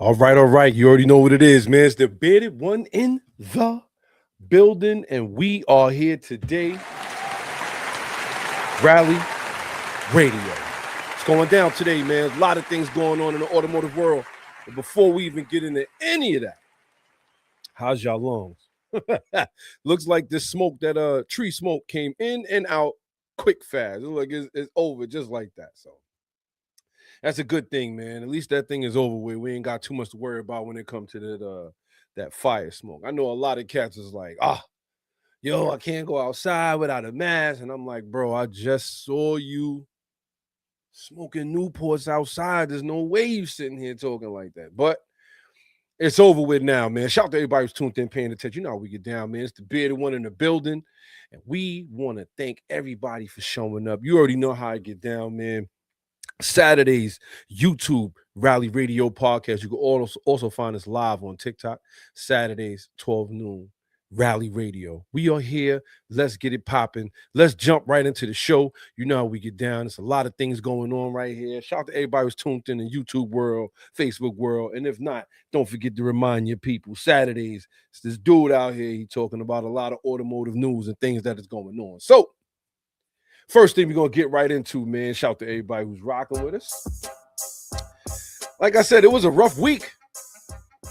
All right, all right. You already know what it is, man. It's the bearded one in the building, and we are here today. Rally Radio. It's going down today, man. A lot of things going on in the automotive world. But before we even get into any of that, how's y'all lungs? Looks like this smoke, that tree smoke, came in and out quick, fast. It looks like it's over just like that. So that's a good thing, man. At least that thing is over with. We ain't got too much to worry about when it comes to that fire smoke. I know a lot of cats is like, yo, I can't go outside without a mask. And I'm like, bro, I just saw you smoking Newports outside. There's no way you sitting here talking like that. But it's over with now, man. Shout out to everybody who's tuned in, paying attention. You know how we get down, man. It's the bearded one in the building. And we want to thank everybody for showing up. You already know how I get down, man. Saturdays, YouTube Rally Radio Podcast. You can also find us live on TikTok. Saturdays, 12 noon, Rally Radio. We are here. Let's get it popping. Let's jump right into the show. You know how we get down. There's a lot of things going on right here. Shout out to everybody who's tuned in the YouTube world, Facebook world. And if not, don't forget to remind your people, Saturdays, it's this dude out here. He's talking about a lot of automotive news and things that is going on. So, first thing we're going to get right into, man, shout out to everybody who's rocking with us. Like I said, it was a rough week.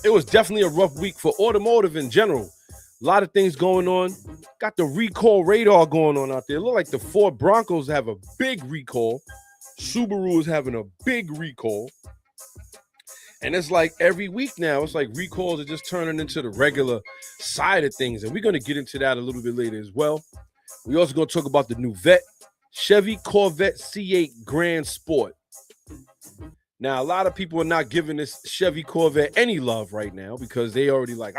It was definitely a rough week for automotive in general. A lot of things going on. Got the recall radar going on out there. It look like the Ford Broncos have a big recall. Subaru is having a big recall. And it's like every week now, it's like recalls are just turning into the regular side of things. And we're going to get into that a little bit later as well. We also going to talk about the new Chevy Corvette C8 Grand Sport. Now, a lot of people are not giving this Chevy Corvette any love right now because they already like,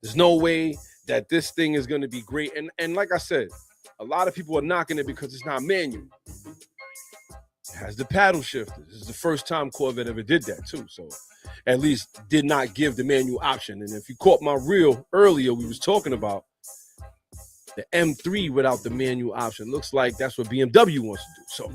there's no way that this thing is going to be great. And like I said, a lot of people are knocking it because it's not manual. It has the paddle shifter. This is the first time Corvette ever did that too. So at least did not give the manual option. And if you caught my reel earlier, we was talking about the M3 without the manual option. Looks like that's what BMW wants to do. So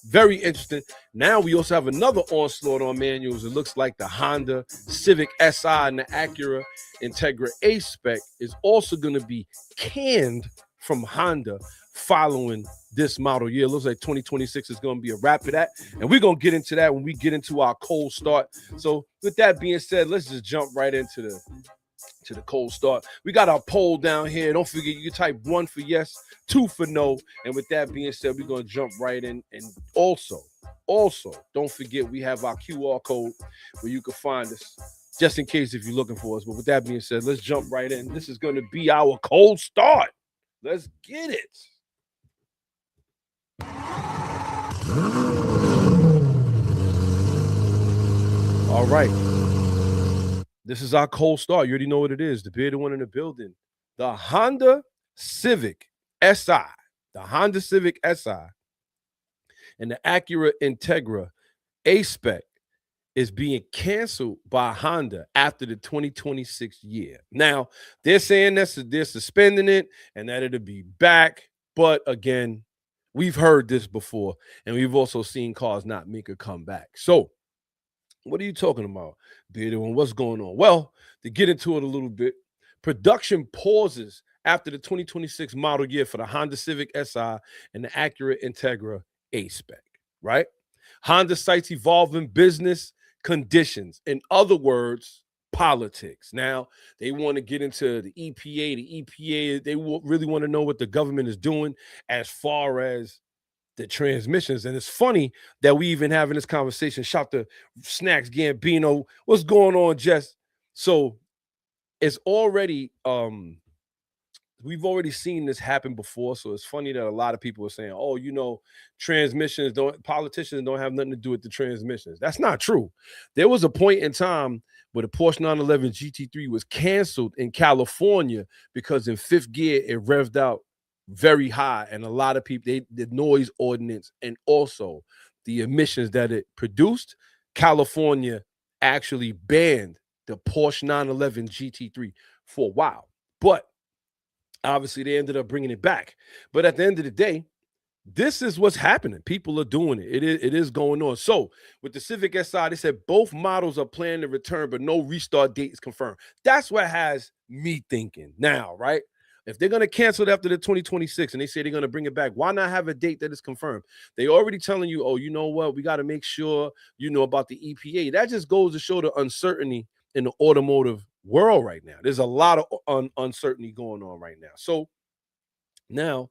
very interesting. Now we also have another onslaught on manuals. It looks like the Honda Civic Si and the Acura Integra A-Spec is also going to be canned from Honda following this model year. It looks like 2026 is going to be a wrap for that. And we're going to get into that when we get into our cold start. So with that being said, let's just jump right into the cold start. We got our poll down here. Don't forget, you can type 1 for yes, 2 for no. And with that being said, we're going to jump right in. And also, don't forget, we have our QR code where you can find us just in case if you're looking for us. But with that being said, let's jump right in. This is going to be our cold start. Let's get it. All right. This is our cold start. You already know what it is. The bearded one in the building. The Honda Civic Si. The Honda Civic Si and the Acura Integra A-Spec is being canceled by Honda after the 2026 year. Now, they're saying that they're suspending it and that it'll be back. But again, we've heard this before, and we've also seen cars not make a comeback. So, what are you talking about, bearded one? What's going on? Well, to get into it a little bit, production pauses after the 2026 model year for the Honda Civic Si and the Acura Integra A-Spec, right? Honda cites evolving business conditions. In other words, politics. Now, they want to get into the EPA. The EPA, they really want to know what the government is doing as far as the transmissions. And it's funny that we even having this conversation. Shout to Snacks Gambino. What's going on, Jess? So it's already we've already seen this happen before. So it's funny that a lot of people are saying, politicians don't have nothing to do with the transmissions. That's not true. There was a point in time where the Porsche 911 GT3 was canceled in California because in fifth gear it revved out very high, and a lot of people, the noise ordinance and also the emissions that it produced, California actually banned the Porsche 911 GT3 for a while. But obviously they ended up bringing it back. But at the end of the day, this is what's happening. People are doing it. It is going on. So with the Civic Si, they said both models are planned to return, but no restart date is confirmed. That's what has me thinking now, right? If they're gonna cancel it after the 2026 and they say they're gonna bring it back, why not have a date that is confirmed? They already telling you, oh, you know what? We got to make sure you know about the EPA. That just goes to show the uncertainty in the automotive world right now. There's a lot of uncertainty going on right now. So now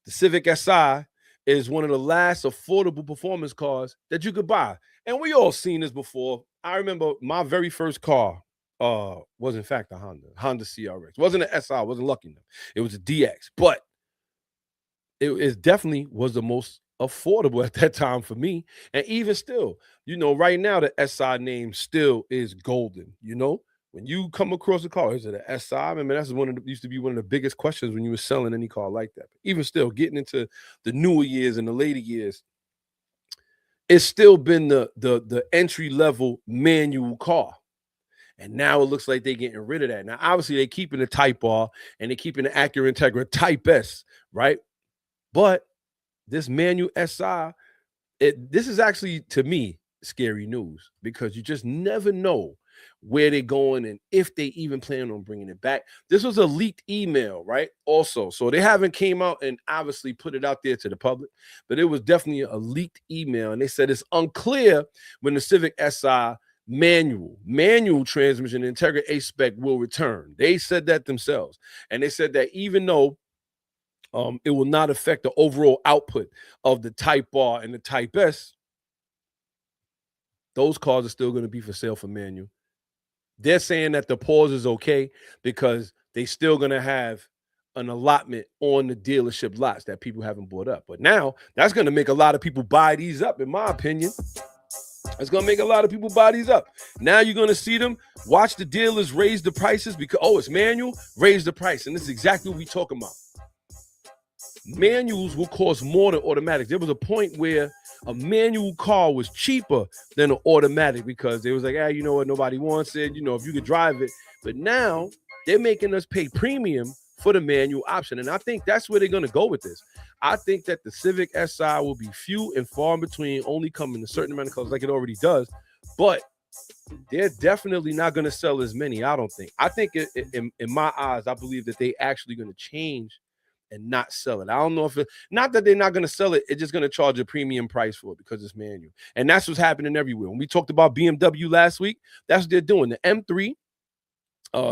the Civic Si is one of the last affordable performance cars that you could buy. And we all seen this before. I remember my very first car was in fact a Honda CRX. Wasn't an SI, wasn't lucky enough. It was a DX, but it definitely was the most affordable at that time for me. And even still, right now the SI name still is golden, When you come across a car, is it an SI? I mean, that's used to be one of the biggest questions when you were selling any car like that. But even still, getting into the newer years and the later years, it's still been the entry level manual car. And now it looks like they're getting rid of that. Now, obviously, they're keeping the Type R and they're keeping the Acura Integra Type S, right? But this manual SI, this is actually, to me, scary news because you just never know where they're going and if they even plan on bringing it back. This was a leaked email, right? Also, so they haven't came out and obviously put it out there to the public, but it was definitely a leaked email. And they said it's unclear when the Civic Si manual transmission Integra A-Spec will return. They said that themselves. And they said that even though it will not affect the overall output of the Type R and the Type S, those cars are still going to be for sale for manual. They're saying that the pause is okay because they still going to have an allotment on the dealership lots that people haven't bought up. But now that's going to make a lot of people buy these up, in my opinion. It's going to make a lot of people buy these up. Now you're going to see them watch the dealers raise the prices because, it's manual, raise the price. And this is exactly what we're talking about. Manuals will cost more than automatics. There was a point where a manual car was cheaper than an automatic because they was like, you know what, nobody wants it, if you could drive it. But now they're making us pay premium for the manual option. And I think that's where they're going to go with this. I think that the Civic Si will be few and far in between, only come in a certain amount of colors like it already does. But they're definitely not going to sell as many, I don't think. I think in my eyes, I believe that they actually going to change and not sell it. I don't know if not that they're not going to sell it, it's just going to charge a premium price for it because it's manual. And that's what's happening everywhere. When we talked about BMW last week, that's what they're doing. The M3,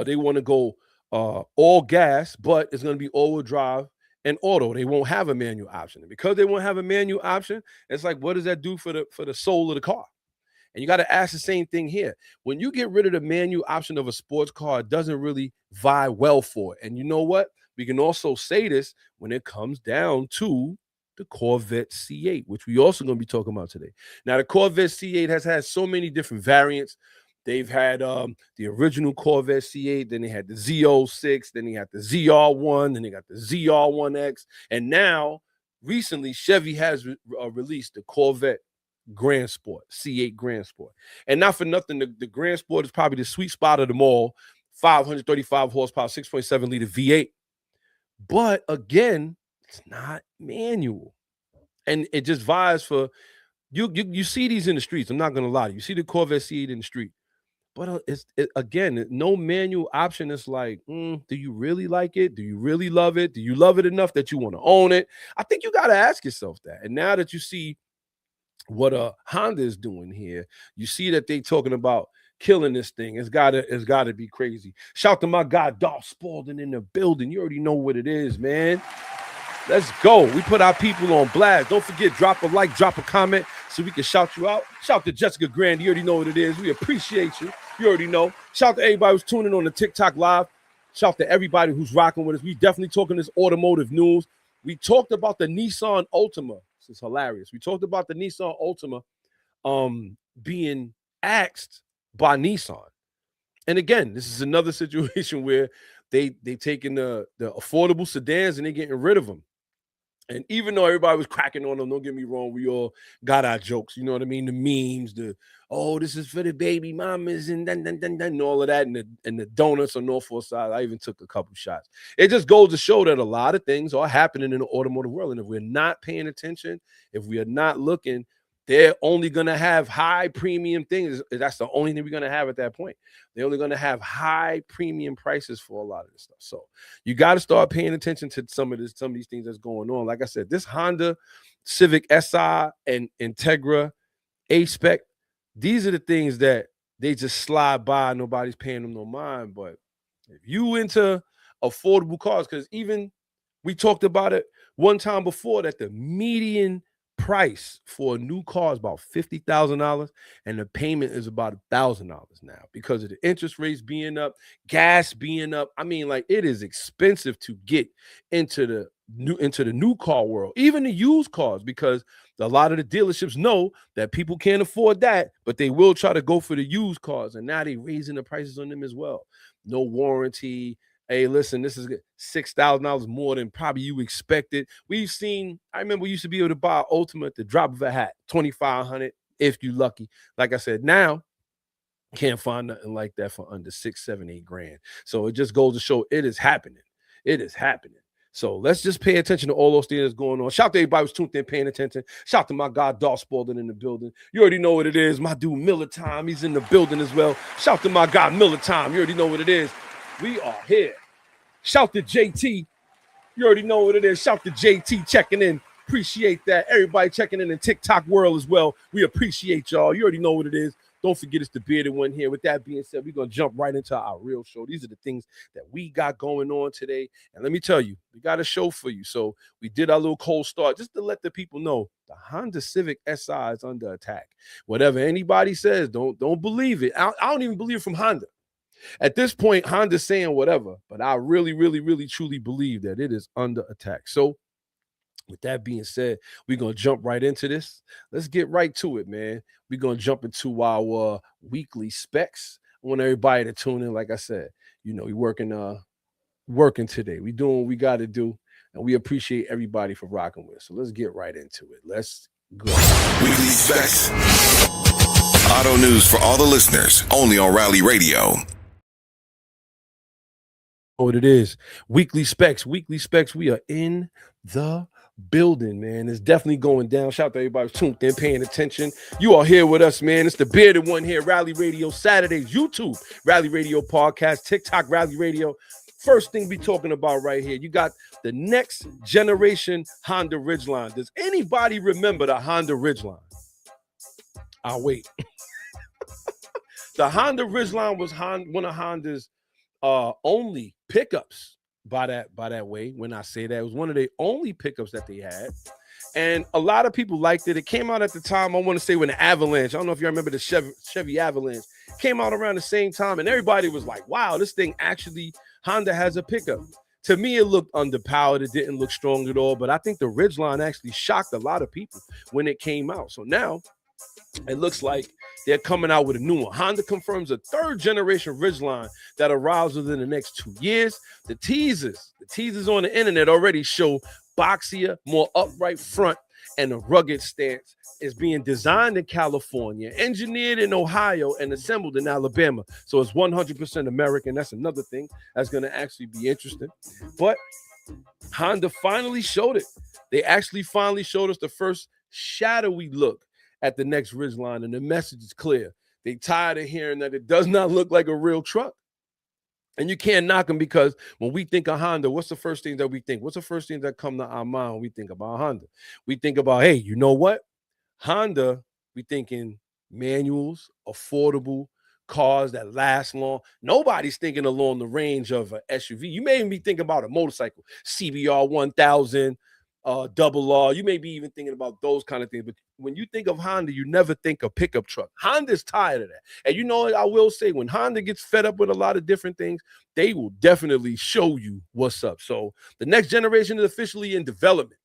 they want to go all gas, but it's going to be all-wheel drive and auto. They won't have a manual option. And because they won't have a manual option, it's like, what does that do for the soul of the car? And you got to ask the same thing here. When you get rid of the manual option of a sports car, it doesn't really vie well for it. And you know what? We can also say this when it comes down to the Corvette C8, which we also going to be talking about today. Now, the Corvette C8 has had so many different variants. They've had the original Corvette C8, then they had the Z06, then they had the ZR1, then they got the ZR1X, and now, recently, Chevy has released the Corvette Grand Sport, C8 Grand Sport. And not for nothing, the Grand Sport is probably the sweet spot of them all. 535 horsepower, 6.7 liter V8. But again, it's not manual. And it just vies for you see these in the streets. I'm not gonna lie to you. You see the Corvette C8 in the street. But again, no manual option. It's like, do you really like it? Do you really love it? Do you love it enough that you want to own it? I think you got to ask yourself that. And now that you see what Honda is doing here, you see that they talking about killing this thing. It's gotta be crazy. Shout to my guy Dolph Spalding in the building. You already know what it is, man. Let's go. We put our people on blast. Don't forget, drop a like, drop a comment so we can shout you out. Shout to Jessica Grand. You already know what it is. We appreciate you. You already know. Shout to everybody who's tuning on the TikTok live. Shout to everybody who's rocking with us. We definitely talking this automotive news. We talked about the Nissan Altima. This is hilarious. We talked about the Nissan Altima being axed by Nissan. And again, this is another situation where they taking the affordable sedans and they're getting rid of them. And even though everybody was cracking on them, don't get me wrong, we all got our jokes. You know what I mean? The memes, oh, this is for the baby mamas and and all of that, and the donuts on North Fork side. I even took a couple shots. It just goes to show that a lot of things are happening in the automotive world, and if we're not paying attention, if we are not looking, they're only going to have high premium things. That's the only thing we're going to have at that point. They're only going to have high premium prices for a lot of this stuff. So you got to start paying attention to some of these things that's going on. Like I said, this Honda Civic Si and Integra A-Spec, these are the things that they just slide by. Nobody's paying them no mind. But if you into affordable cars, because even we talked about it one time before that the median price for a new car is about $50,000 and the payment is about $1,000 now because of the interest rates being up, gas being up. I mean, like, it is expensive to get into the new car world, even the used cars, because a lot of the dealerships know that people can't afford that, but they will try to go for the used cars, and now they're raising the prices on them as well. No warranty. Hey, listen, this is $6,000 more than probably you expected. We've seen, I remember we used to be able to buy Ultima at the drop of a hat, $2,500 if you lucky. Like I said, now can't find nothing like that for under 6, 7, 8 grand. So it just goes to show it is happening. It is happening. So let's just pay attention to all those things that's going on. Shout out to everybody who's tuned in, paying attention. Shout out to my guy, Darth Spalding, in the building. You already know what it is. My dude, Miller Time, he's in the building as well. Shout out to my guy, Miller Time. You already know what it is. We are here. Shout to JT. You already know what it is. Shout to JT checking in. Appreciate that. Everybody checking in the TikTok world as well. We appreciate y'all. You already know what it is. Don't forget it's the bearded one here. With that being said, we're going to jump right into our real show. These are the things that we got going on today. And let me tell you, we got a show for you. So we did our little cold start just to let the people know the Honda Civic Si is under attack. Whatever anybody says, don't believe it. I don't even believe it from Honda. At this point, Honda's saying whatever, but I really, really, really, truly believe that it is under attack. So with that being said, we're going to jump right into this. Let's get right to it, man. We're going to jump into our weekly specs. I want everybody to tune in. Like I said, you know, we're working today. We're doing what we got to do, and we appreciate everybody for rocking with us. So let's get right into it. Let's go. Weekly specs. Auto news for all the listeners, only on Rally Radio. What it is, weekly specs. We are in the building, man. It's definitely going down. Shout out to everybody who's tuned in, paying attention. You are here with us, man. It's the bearded one here, Rally Radio Saturdays, YouTube Rally Radio Podcast, TikTok Rally Radio. First thing we talking about right here, you got the next generation Honda Ridgeline. Does anybody remember the Honda Ridgeline? I'll wait. The Honda Ridgeline was one of Honda's only pickups by that way. When I say that, it was one of the only pickups that they had, and a lot of people liked it. It came out at the time, I want to say, when the Avalanche, I don't know if you remember the Chevy Avalanche came out around the same time, and everybody was like, wow, this thing actually, Honda has a pickup. To me, it looked underpowered. It didn't look strong at all, but I think the Ridgeline actually shocked a lot of people when it came out. So now it looks like they're coming out with a new one. Honda confirms a third generation Ridgeline that arrives within the next 2 years. The teasers on the internet already show boxier, more upright front, and a rugged stance. Is being designed in California, engineered in Ohio, and assembled in Alabama. So it's 100% American. That's another thing that's going to actually be interesting. But Honda finally showed it. They actually finally showed us the first shadowy look at the next Ridgeline, and the message is clear. They tired of hearing that it does not look like a real truck. And you can't knock them, because when we think of Honda, what's the first thing that we think? What's the first thing that come to our mind when we think about Honda? We think about, hey, you know what? Honda, we thinking manuals, affordable cars that last long. Nobody's thinking along the range of an SUV. You may even be thinking about a motorcycle, CBR 1000, double R. You may be even thinking about those kind of things. But when you think of Honda, you never think of pickup truck. Honda's tired of that. And you know what I will say? When Honda gets fed up with a lot of different things, they will definitely show you what's up. So the next generation is officially in development,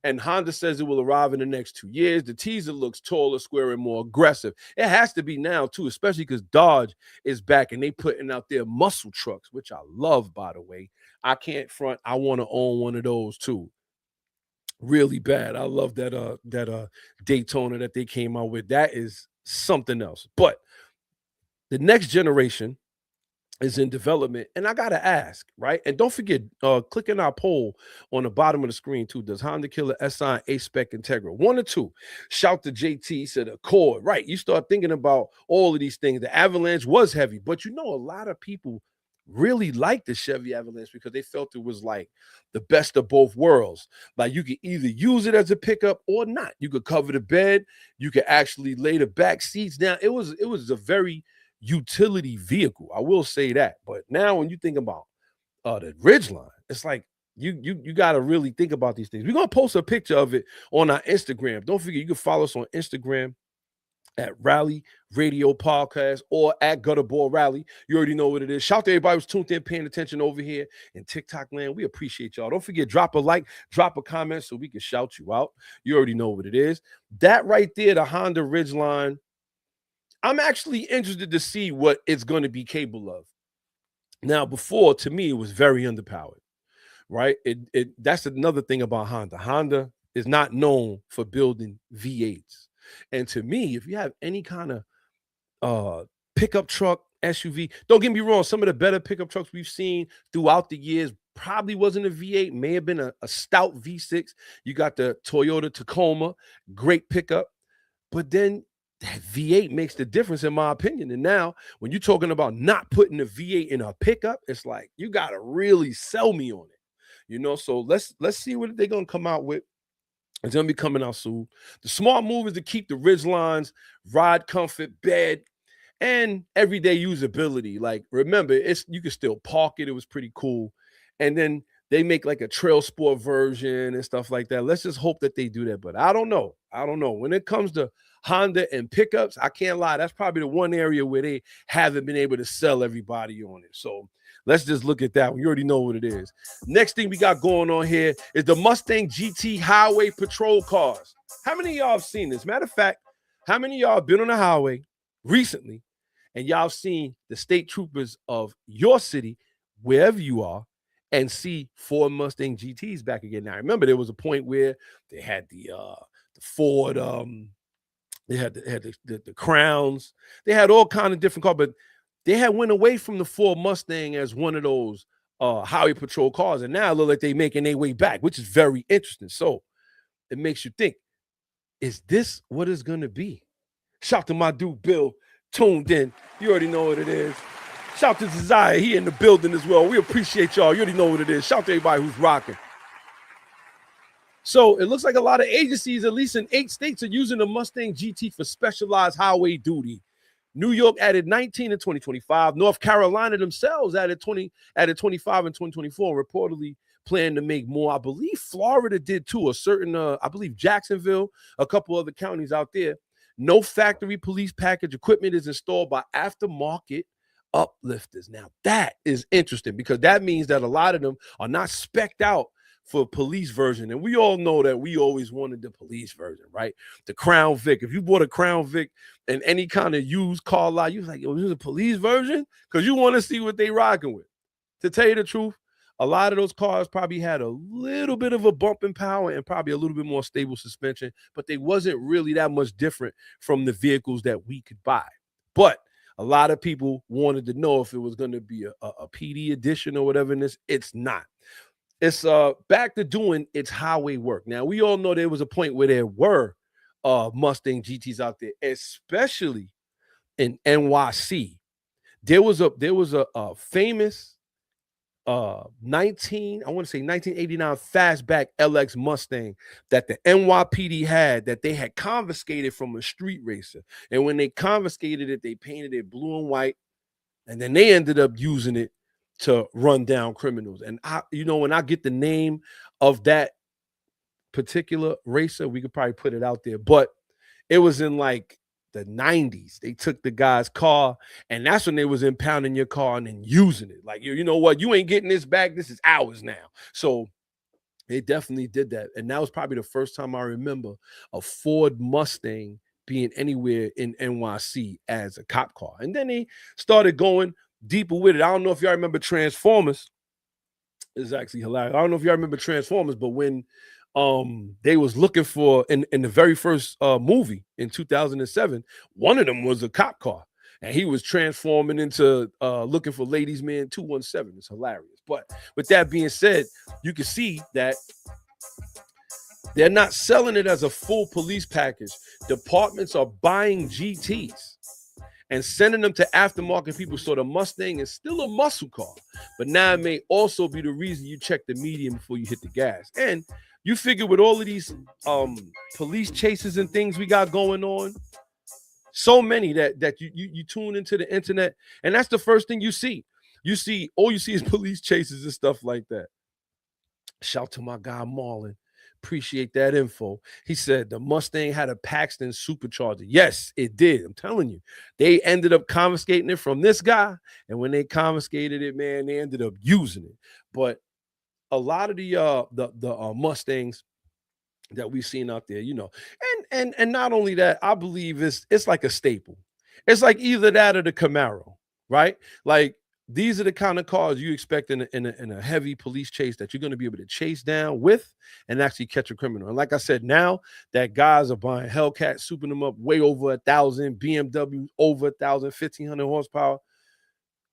and Honda says it will arrive in the next 2 years. The teaser looks taller, square, and more aggressive. It has to be now, too, especially because Dodge is back, and they putting out their muscle trucks, which I love, by the way. I can't front. I want to own one of those, too. Really bad. I love that Daytona that they came out with. That is something else. But the next generation is in development. And I gotta ask, right? And don't forget, clicking our poll on the bottom of the screen too. Does Honda kill a SI A-Spec Integra? One or two. Shout to JT, said Accord. Right. You start thinking about all of these things. The Avalanche was heavy, but you know, a lot of people really liked the Chevy Avalanche because they felt it was like the best of both worlds. Like you could either use it as a pickup or not. You could cover the bed, you could actually lay the back seats down. It was a very utility vehicle. I will say that. But now when you think about the Ridgeline, it's like you got to really think about these things. We're gonna post a picture of it on our Instagram. Don't forget, you can follow us on Instagram at Rally Radio Podcast or at Gutterball Rally. You already know what it is. Shout to everybody who's tuned in, paying attention over here in TikTok land. We appreciate y'all. Don't forget, drop a like, drop a comment so we can shout you out. You already know what it is. That right there, the Honda Ridgeline, I'm actually interested to see what it's going to be capable of. Now, before, to me, it was very underpowered, right? That's another thing about Honda. Honda is not known for building V8s. And to me, if you have any kind of pickup truck, SUV, don't get me wrong, some of the better pickup trucks we've seen throughout the years probably wasn't a V8, may have been a stout V6. You got the Toyota Tacoma, great pickup. But then that V8 makes the difference, in my opinion. And now, when you're talking about not putting a V8 in a pickup, it's like you gotta really sell me on it, you know. So let's see what they're gonna come out with. It's gonna be coming out soon. The smart move is to keep the ridge lines, ride comfort, bed, and everyday usability. Like, remember, you can still park it. It was pretty cool. And then they make like a trail sport version and stuff like that. Let's just hope that they do that. But I don't know. When it comes to Honda and pickups, I can't lie. That's probably the one area where they haven't been able to sell everybody on it. So let's just look at that one. You already know what it is. Next thing we got going on here is the Mustang GT Highway Patrol cars. How many of y'all have seen this? Matter of fact, how many of y'all have been on the highway recently and y'all seen the state troopers of your city, wherever you are, and see Ford Mustang GTs back again? Now, remember, there was a point where they had the Ford, they had the Crowns, they had all kind of different cars, but they had went away from the Ford Mustang as one of those highway patrol cars, and now it look like they making their way back, which is very interesting. So it makes you think, is this what it's gonna be? Shout to my dude Bill, tuned in. You already know what it is. Shout to Desire, he in the building as well. We appreciate y'all. You already know what it is. Shout to everybody who's rocking. So it looks like a lot of agencies, at least in 8 states, are using the Mustang GT for specialized highway duty. New York added 19 in 2025. North Carolina themselves added 25 in 2024. Reportedly plan to make more. I believe Florida did too. A certain, I believe Jacksonville, a couple other counties out there. No factory police package equipment is installed by aftermarket uplifters. Now that is interesting because that means that a lot of them are not spec'd out for police version. And we all know that we always wanted the police version, right? The Crown Vic. If you bought a Crown Vic in any kind of used car lot, you was like, yo, this is a police version? Because you want to see what they rocking with. To tell you the truth, a lot of those cars probably had a little bit of a bump in power and probably a little bit more stable suspension, but they wasn't really that much different from the vehicles that we could buy. But a lot of people wanted to know if it was going to be a PD edition or whatever. And it's not. It's back to doing its highway work. Now, we all know there was a point where there were Mustang GTs out there, especially in NYC. There was a famous 1989 fastback LX Mustang that the NYPD had that they had confiscated from a street racer. And when they confiscated it, they painted it blue and white, and then they ended up using it to run down criminals. And when I get the name of that particular racer, we could probably put it out there, but it was in like the 90s. They took the guy's car, and that's when they was impounding your car and then using it. Like, you know what? You ain't getting this back. This is ours now. So they definitely did that. And that was probably the first time I remember a Ford Mustang being anywhere in NYC as a cop car. And then they started going deeper with it. I don't know if y'all remember Transformers. It's actually hilarious. I don't know if y'all remember Transformers, but when They was looking for in the very first movie in 2007. One of them was a cop car, and he was transforming into looking for Ladies Man 217. It's hilarious. But with that being said, you can see that they're not selling it as a full police package. Departments are buying GTs and sending them to aftermarket people. So the Mustang is still a muscle car, but now it may also be the reason you check the medium before you hit the gas. And you figure with all of these police chases and things we got going on, so many that you tune into the internet, and that's the first thing you see. All you see is police chases and stuff like that. Shout to my guy Marlon. Appreciate that info. He said the Mustang had a Paxton supercharger. Yes, it did. I'm telling you. They ended up confiscating it from this guy. And when they confiscated it, man, they ended up using it. But a lot of the Mustangs that we've seen out there, and not only that, I believe it's like a staple. It's like either that or the Camaro, right? Like these are the kind of cars you expect in a heavy police chase that you're going to be able to chase down with and actually catch a criminal. And like I said, now that guys are buying Hellcats, souping them up way over 1,000, BMW over 1,000, 1,500 horsepower.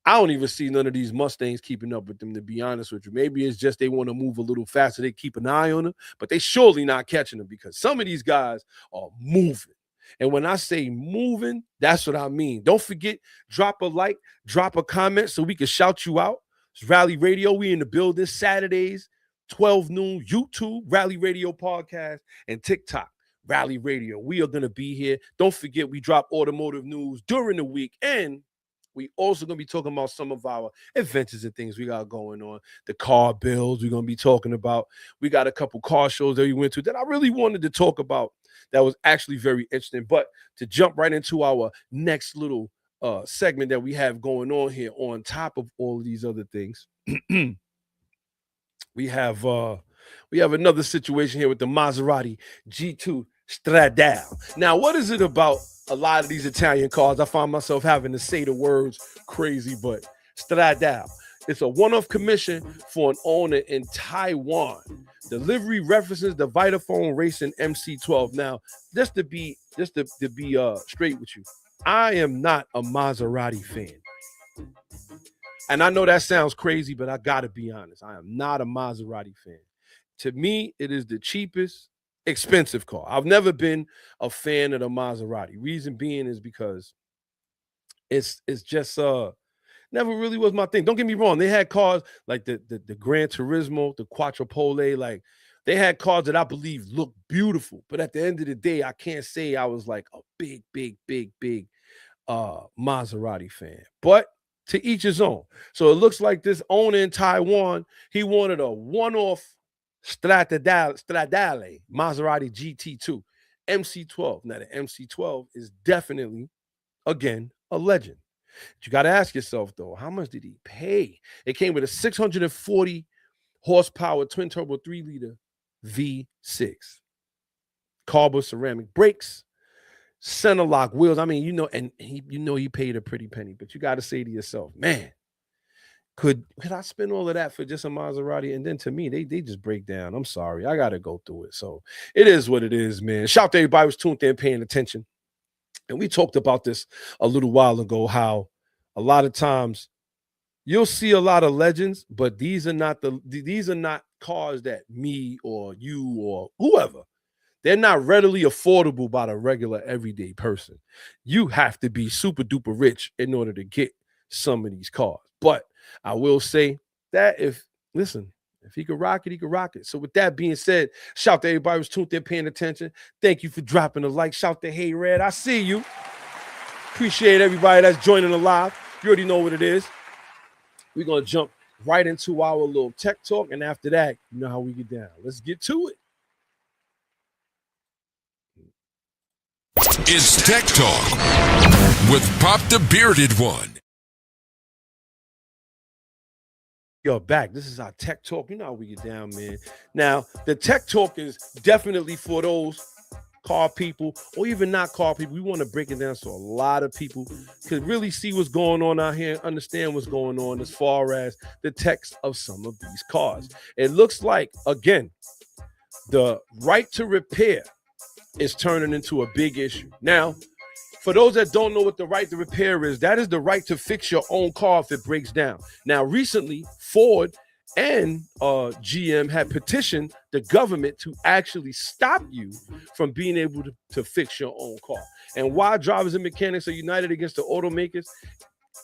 I don't even see none of these Mustangs keeping up with them, to be honest with you. Maybe it's just they want to move a little faster. They keep an eye on them, but they surely not catching them because some of these guys are moving. And when I say moving, that's what I mean. Don't forget, drop a like, drop a comment so we can shout you out. It's Rally Radio. We in the building Saturdays, 12 noon, YouTube, Rally Radio Podcast, and TikTok, Rally Radio. We are going to be here. Don't forget, we drop automotive news during the week, and we also going to be talking about some of our adventures and things we got going on. The car builds we're going to be talking about. We got a couple car shows that we went to that I really wanted to talk about that was actually very interesting. But to jump right into our next little segment that we have going on here on top of all of these other things, we have another situation here with the Maserati G2 Stradale. Now, what is it about a lot of these Italian cars? I find myself having to say the words crazy, but Stradale. It's a one-off commission for an owner in Taiwan. Delivery references the Vitaphone Racing MC12. Now, just to be straight with you, I am not a Maserati fan. And I know that sounds crazy, but I gotta be honest. I am not a Maserati fan. To me, it is the cheapest, expensive car. I've never been a fan of the Maserati. Reason being is because it's just never really was my thing. Don't get me wrong. They had cars like the Gran Turismo, the Quattropole, like they had cars that I believe looked beautiful. But at the end of the day, I can't say I was like a big Maserati fan. But to each his own. So it looks like this owner in Taiwan, he wanted a one-off Stradale Maserati GT2 MC12. Now the MC12 is definitely, again, a legend. But you got to ask yourself, though, how much did he pay? It came with a 640 horsepower twin turbo 3-liter V6. Carbon ceramic brakes, center lock wheels. I mean, he paid a pretty penny, but you got to say to yourself, man, could I spend all of that for just a Maserati? And then to me, they just break down. I'm sorry. I got to go through it. So it is what it is, man. Shout out to everybody who's tuned in, paying attention. And we talked about this a little while ago, how a lot of times you'll see a lot of legends, but these are not cars that me or you or whoever, they're not readily affordable by the regular everyday person. You have to be super duper rich in order to get some of these cars. But I will say that if he could rock it, he could rock it. So with that being said, shout to everybody who's tuned in, paying attention. Thank you for dropping a like. Shout to Hey Red, I see you. Appreciate everybody that's joining the live. You already know what it is. We're going to jump right into our little tech talk. And after that, you know how we get down. Let's get to it. It's Tech Talk with Pop the Bearded One. Yo, back. This is our tech talk. You know how we get down, man. Now, the tech talk is definitely for those car people or even not car people. We want to break it down so a lot of people can really see what's going on out here and understand what's going on as far as the text of some of these cars. It looks like, again, the right to repair is turning into a big issue. Now, for those that don't know what the right to repair is, that is the right to fix your own car if it breaks down. Now, recently, Ford and GM had petitioned the government to actually stop you from being able to fix your own car. And why drivers and mechanics are united against the automakers?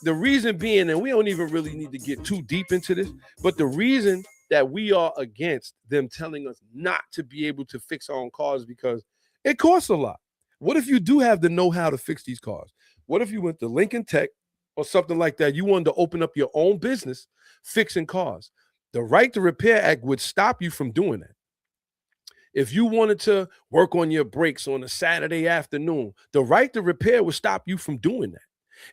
The reason being, and we don't even really need to get too deep into this, but the reason that we are against them telling us not to be able to fix our own cars because it costs a lot. What if you do have the know-how to fix these cars? What if you went to Lincoln Tech or something like that? You wanted to open up your own business fixing cars. The Right to Repair Act would stop you from doing that. If you wanted to work on your brakes on a Saturday afternoon, the right to repair would stop you from doing that.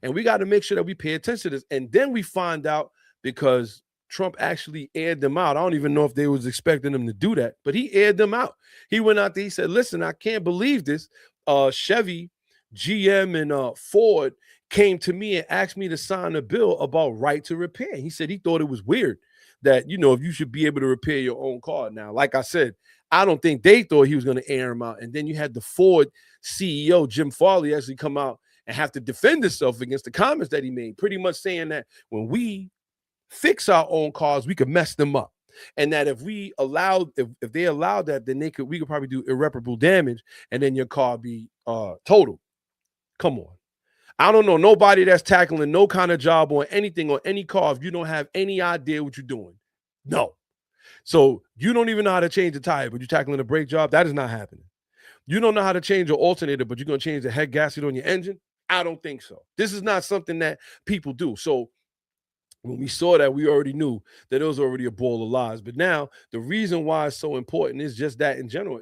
And we got to make sure that we pay attention to this. And then we find out, because Trump actually aired them out. I don't even know if they was expecting him to do that, but he aired them out. He went out there, he said, listen, I can't believe this. Chevy, GM, and Ford came to me and asked me to sign a bill about right to repair. He said he thought it was weird that, you know, if you should be able to repair your own car. Now, like I said, I don't think they thought he was going to air him out. And then you had the Ford CEO, Jim Farley, actually come out and have to defend himself against the comments that he made, pretty much saying that when we fix our own cars, we could mess them up. And that if we allowed, if they allowed that, then we could probably do irreparable damage, and then your car be totaled. Come on. I don't know nobody that's tackling no kind of job on anything on any car if you don't have any idea what you're doing. No. So you don't even know how to change the tire, but you're tackling a brake job. That is not happening. You don't know how to change your alternator, but you're going to change the head gasket on your engine. I don't think so. This is not something that people do. So when we saw that, we already knew that it was already a ball of lies. But now the reason why it's so important is just that in general.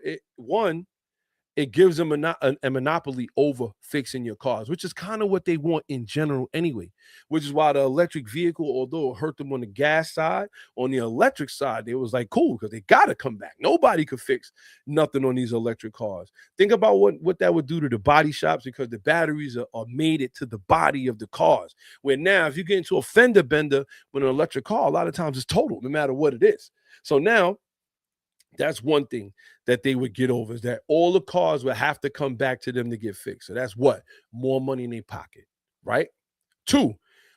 It gives them a monopoly over fixing your cars, which is kind of what they want in general anyway, which is why the electric vehicle, although it hurt them on the gas side, on the electric side, they was like, cool, because they got to come back. Nobody could fix nothing on these electric cars. Think about what that would do to the body shops, because the batteries are made it to the body of the cars, where now if you get into a fender bender with an electric car, a lot of times it's total, no matter what it is. So now, that's one thing that they would get over, is that all the cars would have to come back to them to get fixed. So that's what? More money in their pocket, right? Two,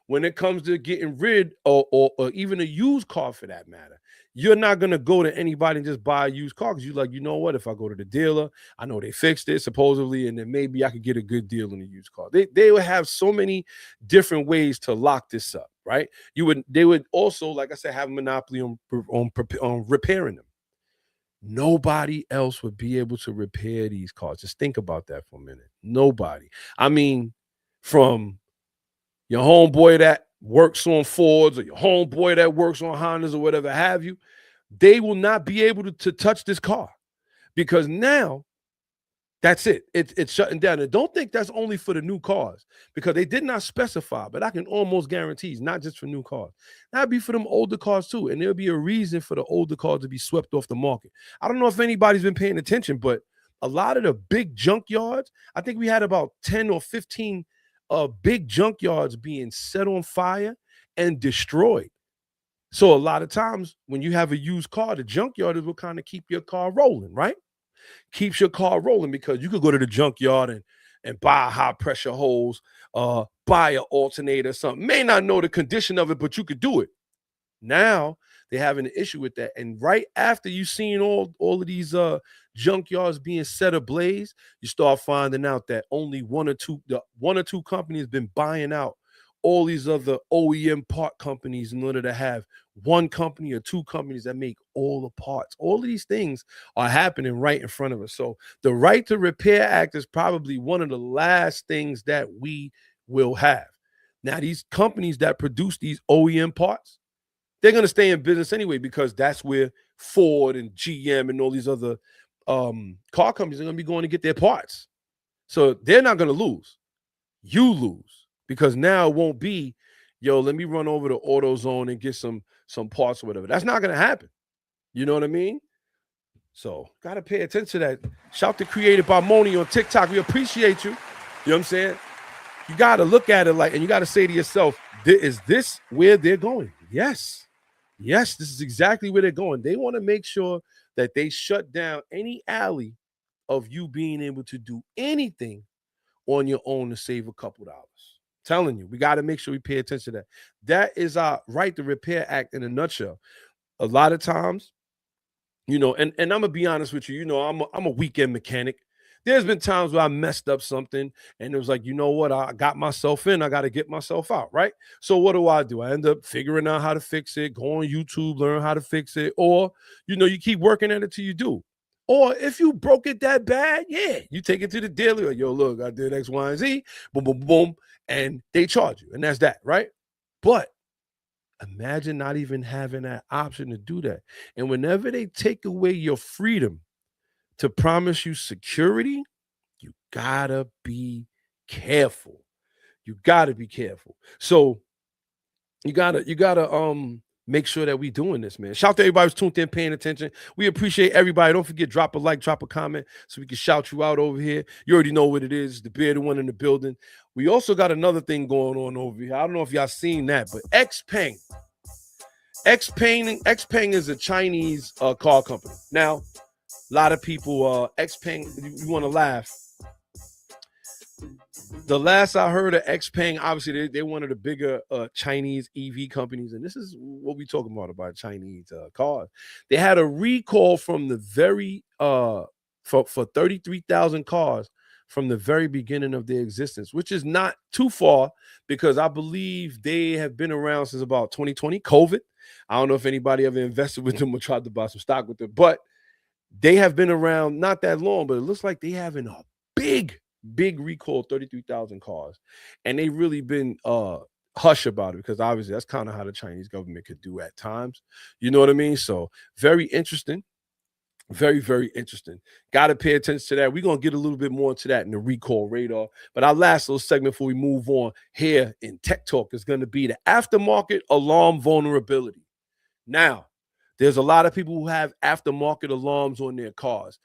when it comes to getting rid or even a used car for that matter, you're not going to go to anybody and just buy a used car because you're like, you know what? If I go to the dealer, I know they fixed it supposedly, and then maybe I could get a good deal on a used car. They would have so many different ways to lock this up, right? They would also, like I said, have a monopoly on repairing them. Nobody else would be able to repair these cars. Just think about that for a minute. Nobody. I mean, from your homeboy that works on Fords or your homeboy that works on Hondas or whatever have you, they will not be able to touch this car, because now that's it. It's shutting down. And don't think that's only for the new cars, because they did not specify, but I can almost guarantee it's not just for new cars. That'd be for them older cars too. And there'll be a reason for the older cars to be swept off the market. I don't know if anybody's been paying attention, but a lot of the big junkyards, I think we had about 10 or 15 big junkyards being set on fire and destroyed. So a lot of times when you have a used car, the junkyard will kind of keep your car rolling, right? Keeps your car rolling, because you could go to the junkyard and buy a high pressure hose, buy an alternator or something. May not know the condition of it, but you could do it. Now they're having an issue with that. And right after you've seen all of these junkyards being set ablaze, you start finding out that only one or two companies been buying out all these other OEM part companies in order to have one company or two companies that make all the parts. All of these things are happening right in front of us. So the Right to Repair Act is probably one of the last things that we will have. Now, these companies that produce these OEM parts, they're going to stay in business anyway, because that's where Ford and GM and all these other car companies are going to be going to get their parts. So they're not going to lose. You lose, because now it won't be, yo, let me run over to AutoZone and get some parts or whatever. That's not going to happen. You know what I mean? So got to pay attention to that. Shout to Created by Moni on TikTok. We appreciate you. You know what I'm saying? You got to look at it like, and you got to say to yourself, is this where they're going? Yes. Yes, this is exactly where they're going. They want to make sure that they shut down any alley of you being able to do anything on your own to save a couple dollars. Telling you, we got to make sure we pay attention to that. That is our Right to Repair Act in a nutshell. A lot of times, and I'm gonna be honest with you, I'm a weekend mechanic. There's been times where I messed up something and it was like, you know what, I got myself in, I got to get myself out, right? So what do? I end up figuring out how to fix it, go on YouTube, learn how to fix it, or you keep working at it till you do. Or if you broke it that bad, yeah, you take it to the dealer. Yo, look, I did X, Y, and Z, boom, boom, boom, and they charge you, and that's that, right? But imagine not even having that option to do that. And whenever they take away your freedom to promise you security, you gotta be careful. You gotta be careful. So you gotta make sure that we doing this, man. Shout out to everybody who's tuned in, paying attention. We appreciate everybody. Don't forget, drop a like, drop a comment so we can shout you out over here. You already know what it is. The bearded one in the building. We also got another thing going on over here. I don't know if y'all seen that, but Xpeng. Xpeng is a Chinese car company. Now, a lot of people, Xpeng, you want to laugh. The last I heard of Xpeng, obviously they're one of the bigger Chinese EV companies, and this is what we talking about Chinese cars. They had a recall from the very for 33,000 cars from the very beginning of their existence, which is not too far because I believe they have been around since about 2020, COVID. I don't know if anybody ever invested with them or tried to buy some stock with them, but they have been around not that long, but it looks like they having a big recall, 33,000 cars. And they really been hush about it because obviously that's kind of how the Chinese government could do at times. You know what I mean? So very interesting. Very, very interesting. Got to pay attention to that. We're going to get a little bit more into that in the recall radar. But our last little segment before we move on here in Tech Talk is going to be the aftermarket alarm vulnerability. Now, there's a lot of people who have aftermarket alarms on their cars.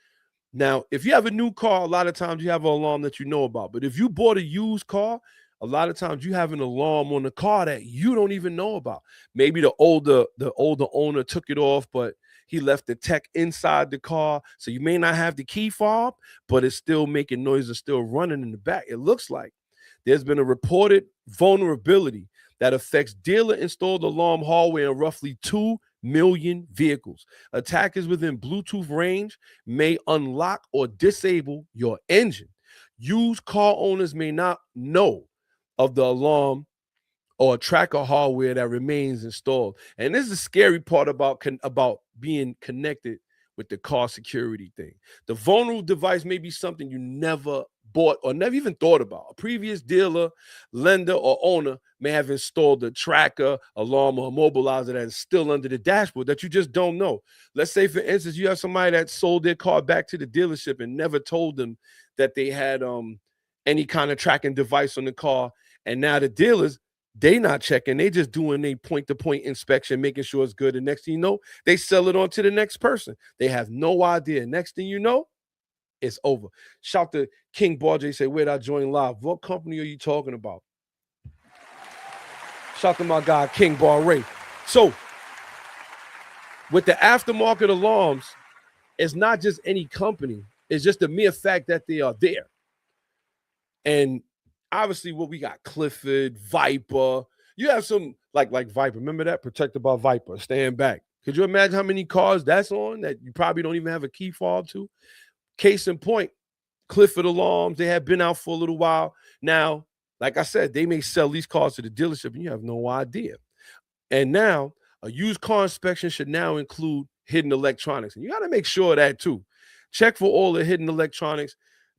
Now, if you have a new car, a lot of times you have an alarm that you know about. But if you bought a used car, a lot of times you have an alarm on the car that you don't even know about. Maybe the older owner took it off, but he left the tech inside the car. So you may not have the key fob, but it's still making noise and still running in the back. It looks like there's been a reported vulnerability that affects dealer-installed alarm hardware in roughly 2 million vehicles. Attackers within Bluetooth range may unlock or disable your engine. Used car owners may not know of the alarm or tracker hardware that remains installed. And this is the scary part about being connected with the car security thing. The vulnerable device may be something you never bought or never even thought about. A previous dealer, lender, or owner may have installed a tracker, alarm, or immobilizer that is still under the dashboard that you just don't know. Let's say, for instance, you have somebody that sold their car back to the dealership and never told them that they had any kind of tracking device on the car. And now the dealers, they not checking. They just doing a point-to-point inspection, making sure it's good. And next thing you know, they sell it on to the next person. They have no idea. Next thing you know, it's over. Shout to King Barjay, say, where'd I join live? What company are you talking about? Shout to my guy, King Bar Ray. So, with the aftermarket alarms, it's not just any company. It's just the mere fact that they are there. And obviously, what we got, Clifford, Viper. You have some like Viper. Remember that? Protected by Viper. Stand back. Could you imagine how many cars that's on that you probably don't even have a key fob to? Case in point, Clifford alarms. They have been out for a little while. Now, like I said, they may sell these cars to the dealership and you have no idea. And now, a used car inspection should now include hidden electronics. And you got to make sure of that too. Check for all the hidden electronics.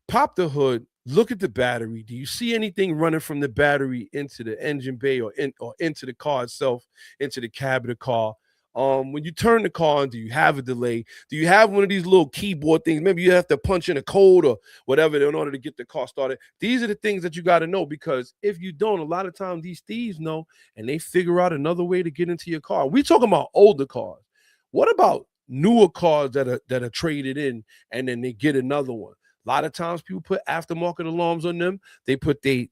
Pop the hood. Look at the battery. Do you see anything running from the battery into the engine bay or into the car itself, into the cab of the car? When you turn the car on, do you have a delay? Do you have one of these little keyboard things? Maybe you have to punch in a code or whatever in order to get the car started. These are the things that you got to know, because if you don't, a lot of times these thieves know and they figure out another way to get into your car. We talking about older cars. What about newer cars that are traded in and then they get another one? A lot of times people put aftermarket alarms on them. They put they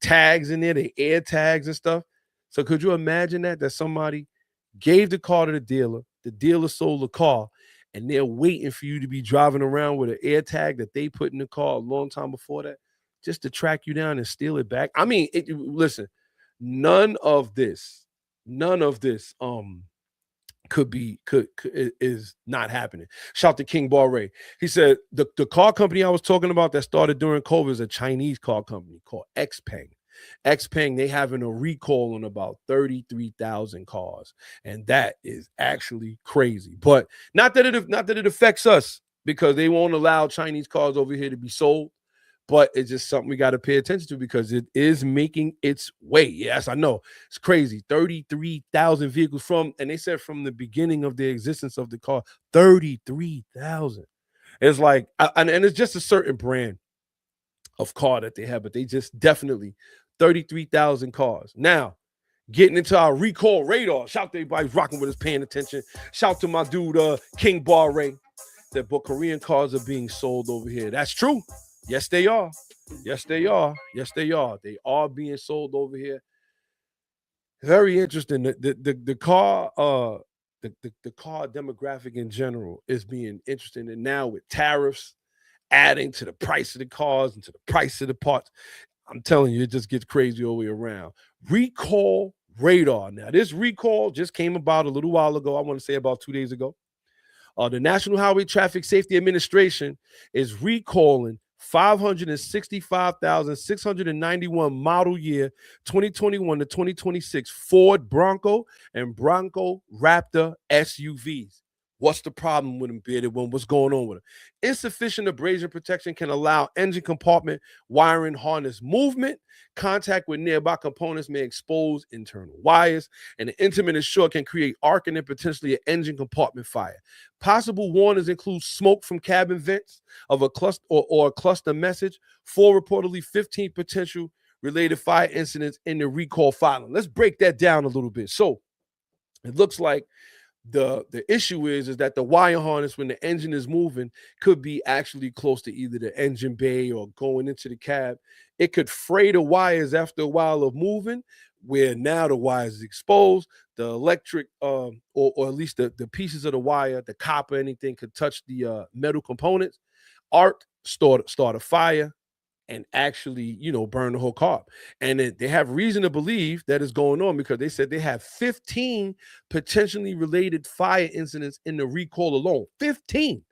tags in there, they air tags and stuff. So could you imagine that somebody gave the car to the dealer sold the car, and they're waiting for you to be driving around with an air tag that they put in the car a long time before that, just to track you down and steal it back. I mean, listen, none of this, could is not happening. Shout to King Barre. He said the car company I was talking about that started during COVID is a Chinese car company called Xpeng. Xpeng, they having a recall on about 33,000 cars, and that is actually crazy. But not that it affects us, because they won't allow Chinese cars over here to be sold. But it's just something we got to pay attention to, because it is making its way. Yes, I know. It's crazy. 33,000 vehicles and they said from the beginning of the existence of the car, 33,000. It's like, and it's just a certain brand of car that they have, but they just definitely 33,000 cars. Now, getting into our recall radar. Shout to everybody rocking with us, paying attention. Shout to my dude, King Barre. That but Korean cars are being sold over here. That's true. Yes, they are. Yes, they are. Yes, they are. They are being sold over here. Very interesting. The car the car demographic in general is being interesting, and now with tariffs adding to the price of the cars and to the price of the parts, I'm telling you, it just gets crazy all the way around. Recall radar. Now, this recall just came about a little while ago. I want to say about 2 days ago. The National Highway Traffic Safety Administration is recalling 565,691 model year 2021 to 2026 Ford Bronco and Bronco Raptor SUVs. What's the problem with them, bearded one? What's going on with them? Insufficient abrasion protection can allow engine compartment wiring harness movement. Contact with nearby components may expose internal wires, and an intermittent short can create arcing and potentially an engine compartment fire. Possible warnings include smoke from cabin vents of a cluster or a cluster message. For reportedly 15 potential related fire incidents in the recall filing. Let's break that down a little bit. So it looks like the issue is that the wire harness, when the engine is moving, could be actually close to either the engine bay or going into the cab. It could fray the wires after a while of moving, where now the wire is exposed. The electric or at least the pieces of the wire, the copper, anything could touch the metal components, arc, start a fire, and actually, burn the whole car. And they have reason to believe that is going on, because they said they have 15 potentially related fire incidents in the recall alone. 15.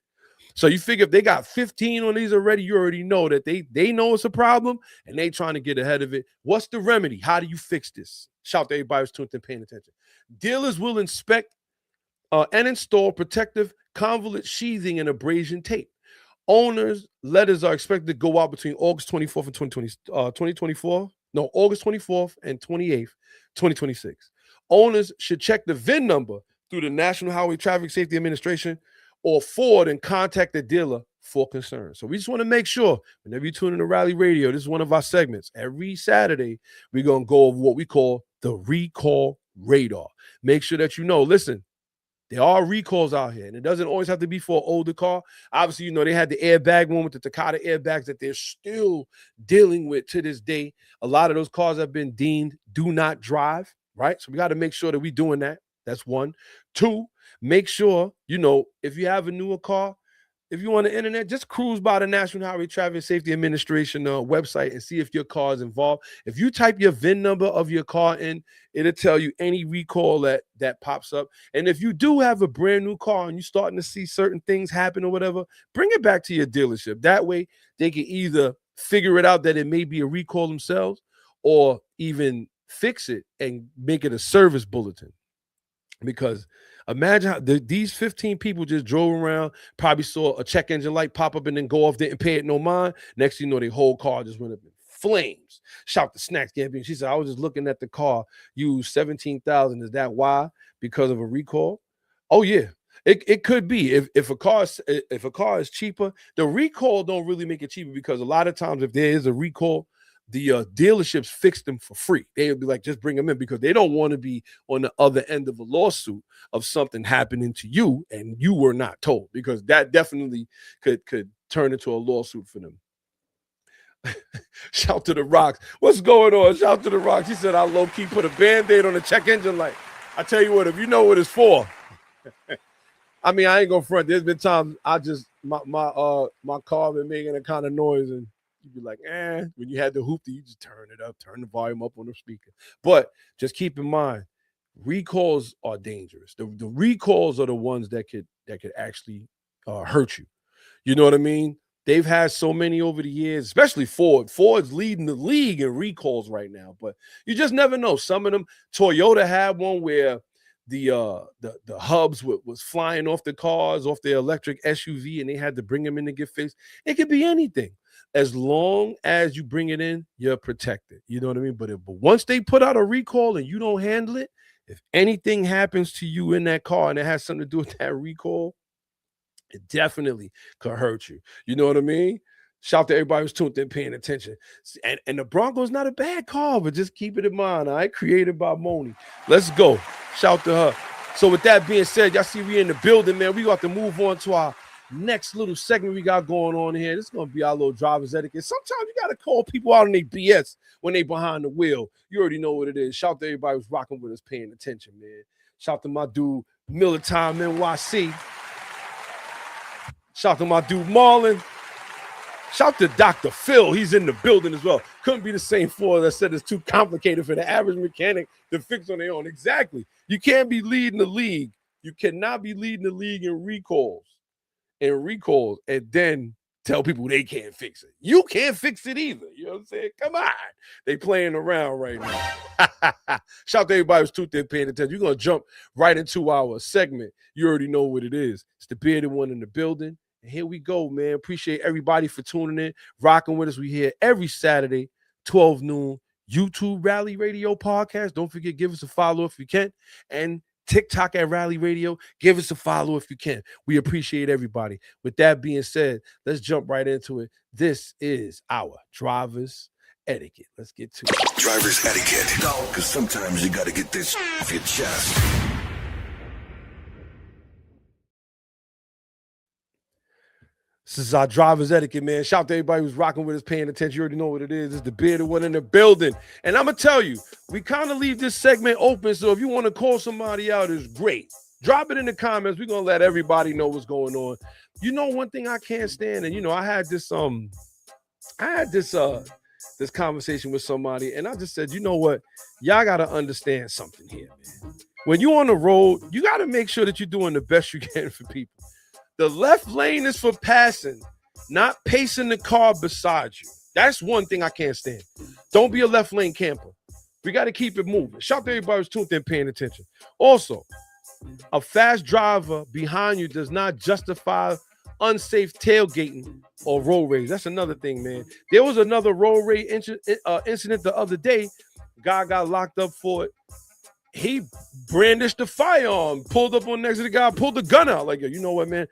So you figure if they got 15 on these already, you already know that they know it's a problem, and they trying to get ahead of it. What's the remedy? How do you fix this? Shout to everybody who's tuned in, paying attention. Dealers will inspect and install protective convolute sheathing and abrasion tape. Owners' letters are expected to go out between August 24th and 2024. No, August 24th and 28th, 2026. Owners should check the VIN number through the National Highway Traffic Safety Administration or Ford and contact the dealer for concern. So we just want to make sure whenever you tune in to Rally Radio, this is one of our segments. Every Saturday, we're going to go over what we call the recall radar. Make sure that listen, there are recalls out here, and it doesn't always have to be for an older car. Obviously, they had the airbag one with the Takata airbags that they're still dealing with to this day. A lot of those cars have been deemed do not drive, right? So we got to make sure that we're doing that. That's one. Two, make sure, if you have a newer car, if you're on the internet, just cruise by the National Highway Traffic Safety Administration website and see if your car is involved. If you type your VIN number of your car in, it'll tell you any recall that pops up. And if you do have a brand new car and you're starting to see certain things happen or whatever, bring it back to your dealership. That way they can either figure it out that it may be a recall themselves, or even fix it and make it a service bulletin. Because imagine how these 15 people just drove around, probably saw a check engine light pop up and then go off, didn't pay it no mind. Next thing you know, their whole car just went up in flames. Shout to Snacks Gambino. She said, I was just looking at the car, used 17,000. Is that why? Because of a recall? Oh, yeah. It could be. If a car is cheaper, the recall don't really make it cheaper, because a lot of times if there is a recall, the dealerships fix them for free. They'll be like, just bring them in, because they don't want to be on the other end of a lawsuit of something happening to you and you were not told, because that definitely could turn into a lawsuit for them. Shout to the Rocks. What's going on? Shout to the Rocks. He said, I low-key put a Band-Aid on the check engine light. I tell you what, if you know what it's for, I mean, I ain't gonna front. There's been times I just my car been making a kind of noise, and you'd be like, when you had the hoopty, you just turn it up, turn the volume up on the speaker. But just keep in mind, recalls are dangerous. The recalls are the ones that could actually hurt you. You know what I mean? They've had so many over the years, especially Ford. Ford's leading the league in recalls right now, but you just never know. Some of them, Toyota had one where the hubs was flying off the cars, off the electric SUV, and they had to bring them in to get fixed. It could be anything. As long as you bring it in, you're protected. You know what I mean? But once they put out a recall and you don't handle it, if anything happens to you in that car and it has something to do with that recall, it definitely could hurt you. You know what I mean? Shout to everybody who's tuned in, paying attention. And the Bronco's not a bad car, but just keep it in mind. All right, created by Moni. Let's go. Shout to her. So with that being said, y'all see we in the building, man. We got to move on to our next little segment we got going on here. This is gonna be our little driver's etiquette. Sometimes you gotta call people out on their BS when they behind the wheel. You already know what it is. Shout to everybody who's rocking with us, paying attention, man. Shout to my dude Militime NYC. Shout to my dude Marlon. Shout to Dr. Phil. He's in the building as well. Couldn't be the same four that said it's too complicated for the average mechanic to fix on their own. Exactly. You can't be leading the league. You cannot be leading the league in recalls and then tell people they can't fix it. You can't fix it either. You know what I'm saying? Come on. They playing around right now. Shout to everybody who's tuned in, paying attention. You're going to jump right into our segment. You already know what it is. It's the bearded one in the building. And here we go, man. Appreciate everybody for tuning in, rocking with us. We here every Saturday, 12 noon, YouTube Rally Radio Podcast. Don't forget, give us a follow if you can. And TikTok at Rally Radio. Give us a follow if you can. We appreciate everybody. With that being said, let's jump right into it. This is our driver's etiquette. Let's get to it. Driver's etiquette. Because sometimes you got to get this off your chest. This is our driver's etiquette, man. Shout out to everybody who's rocking with us, paying attention. You already know what it is. It's the bearded one in the building. And I'm going to tell you, we kind of leave this segment open, so if you want to call somebody out, it's great. Drop it in the comments. We're going to let everybody know what's going on. You know, one thing I can't stand, and, I had this this conversation with somebody, and I just said, you know what? Y'all got to understand something here, man. When you're on the road, you got to make sure that you're doing the best you can for people. The left lane is for passing, not pacing the car beside you. That's one thing I can't stand. Don't be a left lane camper. We got to keep it moving. Shout out to everybody who's tuned in, paying attention. Also, a fast driver behind you does not justify unsafe tailgating or road rage. That's another thing, man. There was another road rage incident the other day. Guy got locked up for it. He brandished the firearm, pulled up on next to the guy, pulled the gun out. Like, yo, you know what, man?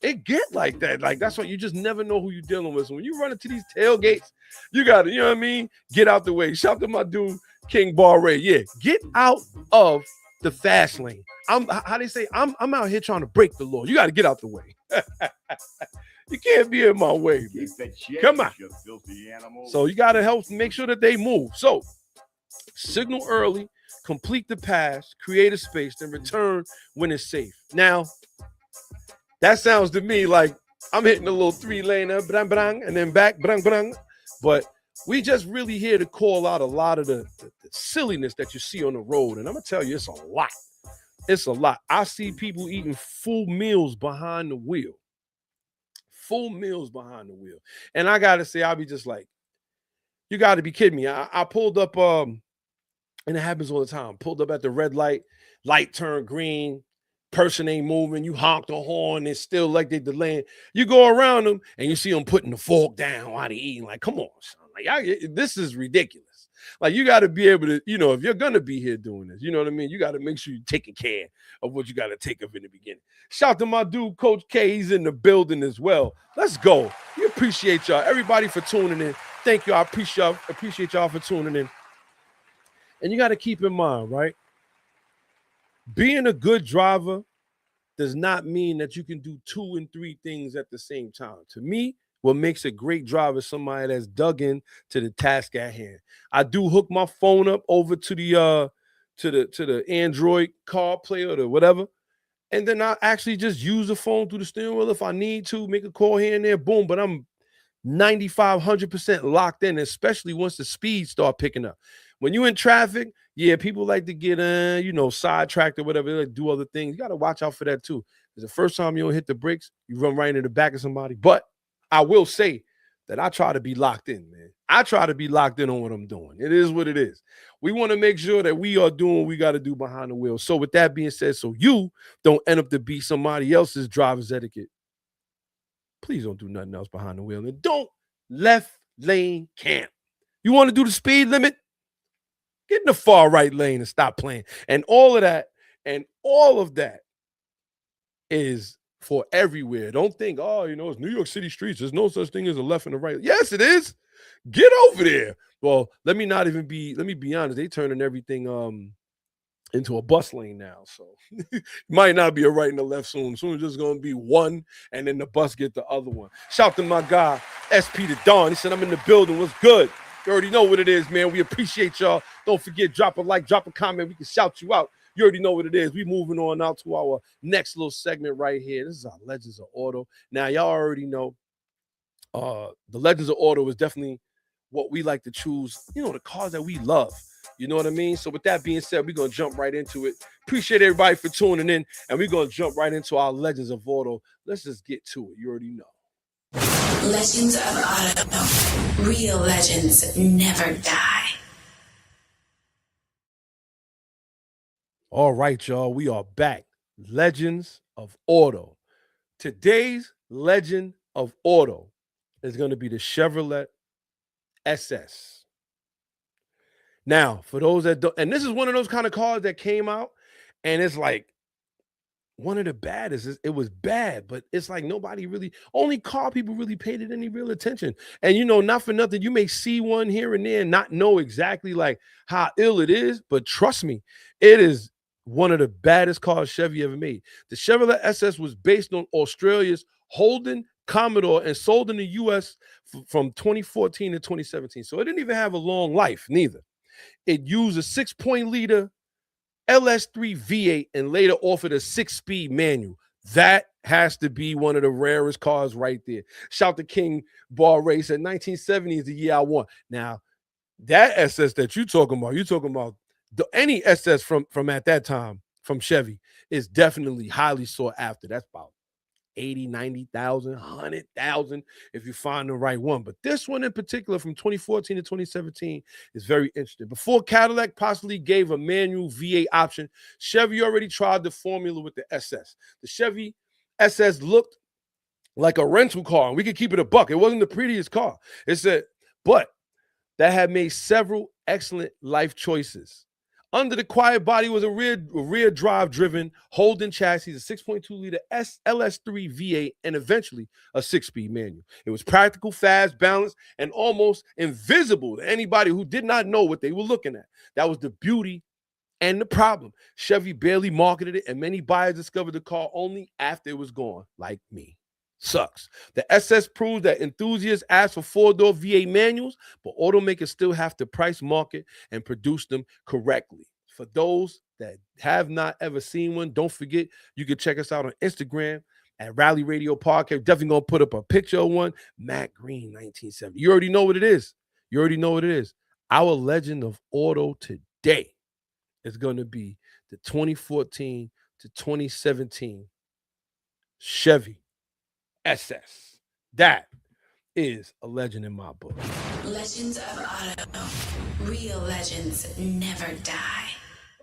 It get like that. Like, that's what you just never know who you're dealing with. So when you run into these tailgates, you got to, you know what I mean? Get out the way. Shout to my dude, King Bar Ray. Yeah, get out of the fast lane. I'm out here trying to break the law. You got to get out the way. You can't be in my way, man. Come on. So you got to help make sure that they move. So signal early. Complete the pass, create a space, then return when it's safe. Now, that sounds to me like I'm hitting a little 3-laner, brang, brang, and then back, brang, brang. But we just really here to call out a lot of the silliness that you see on the road. And I'm going to tell you, it's a lot. It's a lot. I see people eating full meals behind the wheel. Full meals behind the wheel. And I got to say, I'll be just like, you got to be kidding me. I pulled up... And it happens all the time. Pulled up at the red light, light turned green, person ain't moving. You honk the horn, it's still like they delaying. You go around them and you see them putting the fork down while they eating. Like, come on, son. Like, this is ridiculous. Like, you got to be able to, if you're going to be here doing this, you know what I mean? You got to make sure you're taking care of what you got to take of in the beginning. Shout to my dude, Coach K. He's in the building as well. Let's go. We appreciate y'all. Everybody for tuning in. Thank you. I appreciate y'all for tuning in. And you got to keep in mind, right? Being a good driver does not mean that you can do 2 and 3 things at the same time. To me, what makes a great driver is somebody that's dug in to the task at hand. I do hook my phone up over to the Android CarPlay or the whatever, And then I actually just use the phone through the steering wheel if I need to, make a call here and there, boom. But I'm 95, 100% locked in, especially once the speeds start picking up. When you in traffic, yeah, people like to get, sidetracked or whatever, they like do other things. You got to watch out for that too. Because the first time you don't hit the brakes, you run right into the back of somebody. But I will say that I try to be locked in, man. I try to be locked in on what I'm doing. It is what it is. We want to make sure that we are doing what we got to do behind the wheel. So with that being said, so you don't end up to be somebody else's driver's etiquette, please don't do nothing else behind the wheel. And don't left lane camp. You want to do the speed limit? Get in the far right lane and stop playing. And all of that is for everywhere. Don't think, it's New York City streets. There's no such thing as a left and a right. Yes, it is. Get over there. Well, let me be honest. They turning everything into a bus lane now. So might not be a right and a left soon. Soon it's just gonna be one, and then the bus get the other one. Shout to my guy, SP the Dawn. He said, I'm in the building. What's good? You already know what it is, man. We appreciate y'all. Don't forget, drop a like, drop a comment. We can shout you out. You already know what it is. We moving on out to our next little segment right here. This is our Legends of Auto. Now, y'all already know the Legends of Auto is definitely what we like to choose, the cars that we love. You know what I mean? So with that being said, we're going to jump right into it. Appreciate everybody for tuning in, and we're going to jump right into our Legends of Auto. Let's just get to it. You already know. Legends of Auto. Real legends never die. All right, y'all. We are back. Legends of Auto. Today's Legend of Auto is going to be the Chevrolet SS. Now, for those that don't, and this is one of those kind of cars that came out, and it's like one of the baddest. It was bad, but it's like only car people really paid it any real attention. And not for nothing, you may see one here and there and not know exactly like how ill it is, but trust me, it is one of the baddest cars Chevy ever made. The Chevrolet SS was based on Australia's Holden Commodore and sold in the U.S. from 2014 to 2017. So it didn't even have a long life, neither. It used a 6.0-liter LS3 V8 and later offered a 6-speed manual. That has to be one of the rarest cars right there. Shout to King Bar Race at 1970 is the year I won. Now, that SS that you're talking about any SS from at that time from Chevy is definitely highly sought after. That's about 80, 90,000, 100,000 if you find the right one. But this one in particular from 2014 to 2017 is very interesting. Before Cadillac possibly gave a manual V8 option, Chevy already tried the formula with the SS. The Chevy SS looked like a rental car, and we could keep it a buck. It wasn't the prettiest car. But that had made several excellent life choices. Under the quiet body was a rear drive driven Holden chassis, a 6.2-liter LS3 V8, and eventually a 6-speed manual. It was practical, fast, balanced, and almost invisible to anybody who did not know what they were looking at. That was the beauty and the problem. Chevy barely marketed it, and many buyers discovered the car only after it was gone, like me. Sucks. The SS proves that enthusiasts ask for four-door V8 manuals, but automakers still have to price, market, and produce them correctly. For those that have not ever seen one, don't forget, you can check us out on Instagram at Rally Radio Podcast. Definitely going to put up a picture of one. Matt Green, 1970. You already know what it is. Our Legend of Auto today is going to be the 2014 to 2017 Chevy SS. That is a legend in my book. Legends of Auto. Real legends never die.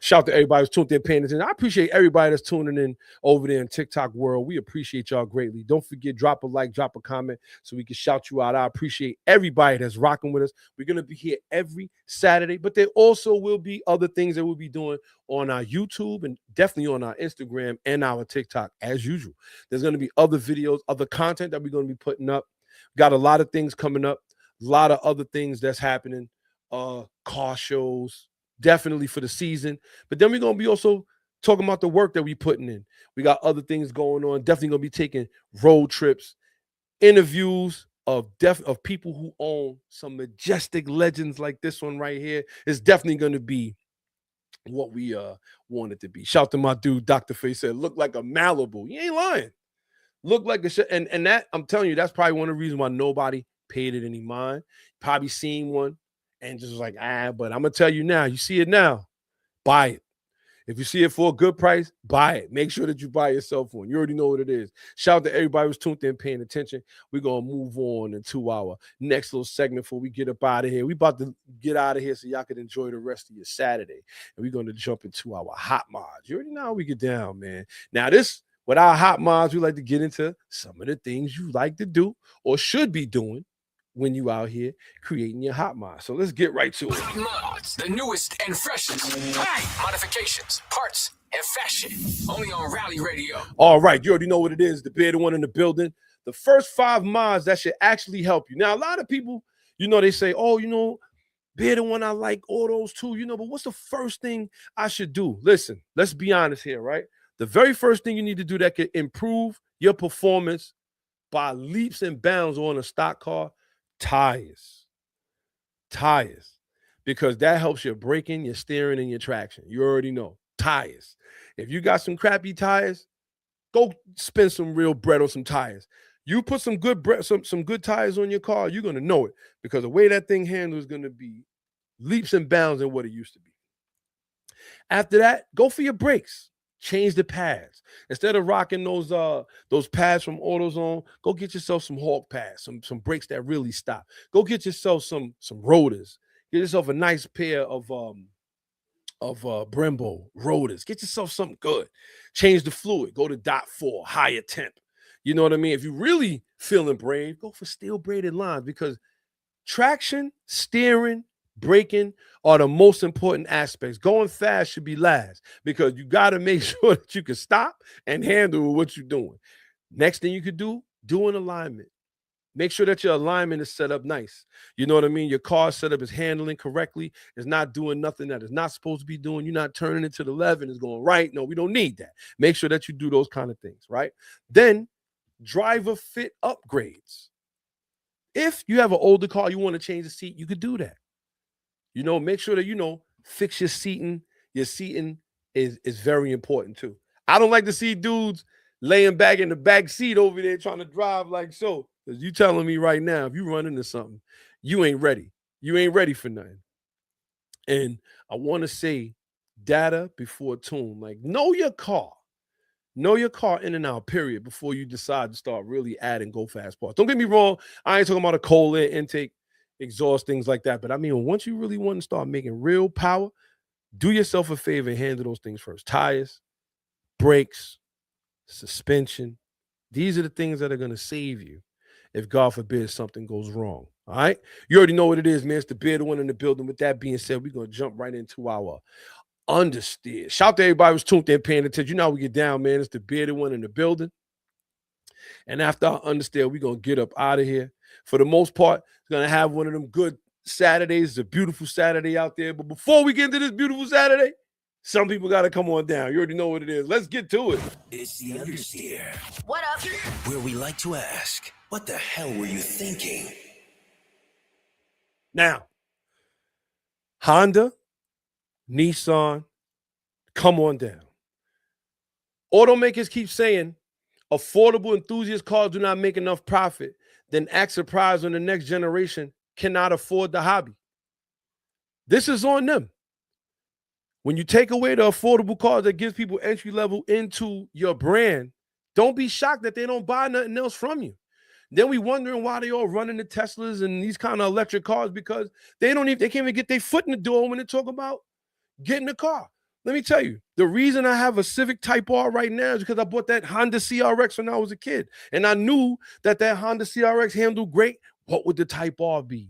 Shout out to everybody who's tuned in, paying attention. I appreciate everybody that's tuning in over there in TikTok world. We appreciate y'all greatly. Don't forget, drop a like, drop a comment so we can shout you out. I appreciate everybody that's rocking with us. We're going to be here every Saturday, but there also will be other things that we'll be doing on our YouTube and definitely on our Instagram and our TikTok as usual. There's going to be other videos, other content that we're going to be putting up. Got a lot of things coming up, a lot of other things that's happening, car shows, definitely for the season. But then we're going to be also talking about the work that we're putting in. We got other things going on. Definitely going to be taking road trips, interviews of people who own some majestic legends like this one right here. It's definitely going to be what we want it to be. Shout to my dude, Dr. Face said, look like a Malibu. You ain't lying. Look like a shit. And that, I'm telling you, that's probably one of the reasons why nobody paid it any mind. Probably seen one and just was like, but I'm gonna tell you now, you see it now, buy it. If you see it for a good price, buy it. Make sure that you buy yourself one. You already know what it is. Shout out to everybody who's tuned in, paying attention. We're going to move on into our next little segment before we get up out of here. We about to get out of here so y'all can enjoy the rest of your Saturday. And we're going to jump into our hot mods. You already know how we get down, man. Now, with our hot mods, we like to get into some of the things you like to do or should be doing when you out here creating your hot mod. So let's get right to it. Hot mods, the newest and freshest. Hey, modifications, parts, and fashion. Only on Rally Radio. All right, you already know what it is. The bearded one in the building. The first 5 mods that should actually help you. Now, a lot of people, they say, oh, bearded one, I like all those too, but what's the first thing I should do? Listen, let's be honest here, right? The very first thing you need to do that could improve your performance by leaps and bounds on a stock car, tires, because that helps your braking, your steering, and your traction. You already know, tires. If you got some crappy tires, go spend some real bread on some tires. You put some good some good tires on your car, you're gonna know it, because the way that thing handles is gonna be leaps and bounds in what it used to be. After that, go for your brakes. Change the pads. Instead of rocking those pads from AutoZone, go get yourself some Hawk pads, some brakes that really stop. Go get yourself some rotors. Get yourself a nice pair of Brembo rotors. Get yourself something good. Change the fluid. Go to .4, higher temp. You know what I mean? If you're really feeling brave, go for steel braided lines, because traction, steering, braking are the most important aspects. Going fast should be last, because you got to make sure that you can stop and handle what you're doing. Next thing you could do an alignment. Make sure that your alignment is set up nice. You know what I mean? Your car setup is handling correctly. It's not doing nothing that it's not supposed to be doing. You're not turning it to the left and it's going right. No, we don't need that. Make sure that you do those kind of things, right? Then driver fit upgrades. If you have an older car, you want to change the seat, you could do that. Make sure that, fix your seating. Your seating is very important too. I don't like to see dudes laying back in the back seat over there trying to drive like so. Because you telling me right now, if you run into something, you ain't ready. You ain't ready for nothing. And I want to say data before tune. Like, know your car. Know your car in and out, period, before you decide to start really adding go-fast parts. Don't get me wrong. I ain't talking about a cold air intake, exhaust, things like that. But I mean, once you really want to start making real power, do yourself a favor and handle those things first. Tires, brakes, suspension. These are the things that are going to save you if, God forbid, something goes wrong. All right? You already know what it is, man. It's the bearded one in the building. With that being said, we're going to jump right into our understeer. Shout to everybody who's tuned in, paying attention. You know how we get down, man. It's the bearded one in the building. And after our understeer, we're going to get up out of here. For the most part, we're going to have one of them good Saturdays. It's a beautiful Saturday out there. But before we get into this beautiful Saturday, some people got to come on down. You already know what it is. Let's get to it. It's the understeer. What up? Where we like to ask, what the hell were you thinking? Now, Honda, Nissan, come on down. Automakers keep saying affordable enthusiast cars do not make enough profit. Then act surprised when the next generation cannot afford the hobby. This is on them. When you take away the affordable cars that gives people entry level into your brand, don't be shocked that they don't buy nothing else from you. Then we wondering why they all running the Teslas and these kind of electric cars, because they can't even get their foot in the door when they talk about getting a car. Let me tell you, the reason I have a Civic Type R right now is because I bought that Honda CRX when I was a kid. And I knew that Honda CRX handled great. What would the Type R be?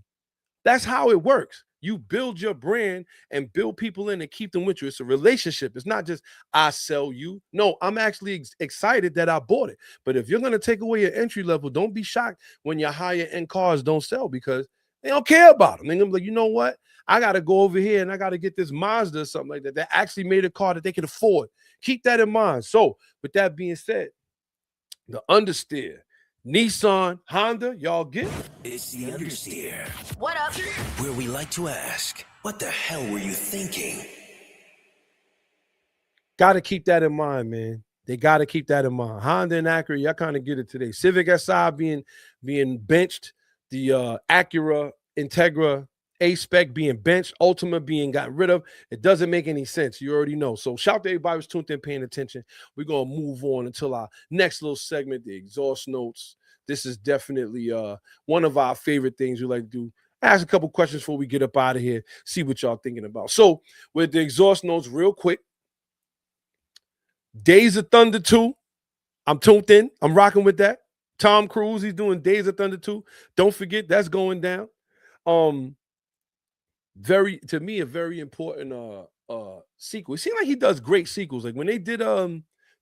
That's how it works. You build your brand and build people in and keep them with you. It's a relationship. It's not just I sell you. No, I'm actually excited that I bought it. But if you're going to take away your entry level, don't be shocked when your higher end cars don't sell, because they don't care about them. They're going to be like, you know what? I got to go over here and I got to get this Mazda or something like that. That actually made a car that they can afford. Keep that in mind. So with that being said, the understeer, Nissan, Honda, y'all get it? It's the understeer. What up? Where we like to ask, what the hell were you thinking? Got to keep that in mind, man. They got to keep that in mind. Honda and Acura, y'all kind of get it today. Civic Si being benched, the Acura Integra A-Spec being benched, Ultima being gotten rid of. It doesn't make any sense. You already know. So shout out to everybody who's tuned in, paying attention. We're going to move on until our next little segment, the exhaust notes. This is definitely one of our favorite things we like to do. Ask a couple questions before we get up out of here, see what y'all thinking about. So with the exhaust notes real quick, Days of Thunder 2. I'm tuned in. I'm rocking with that. Tom Cruise, he's doing Days of Thunder 2. Don't forget, that's going down. To me, a very important sequel. It seems like he does great sequels. Like when they did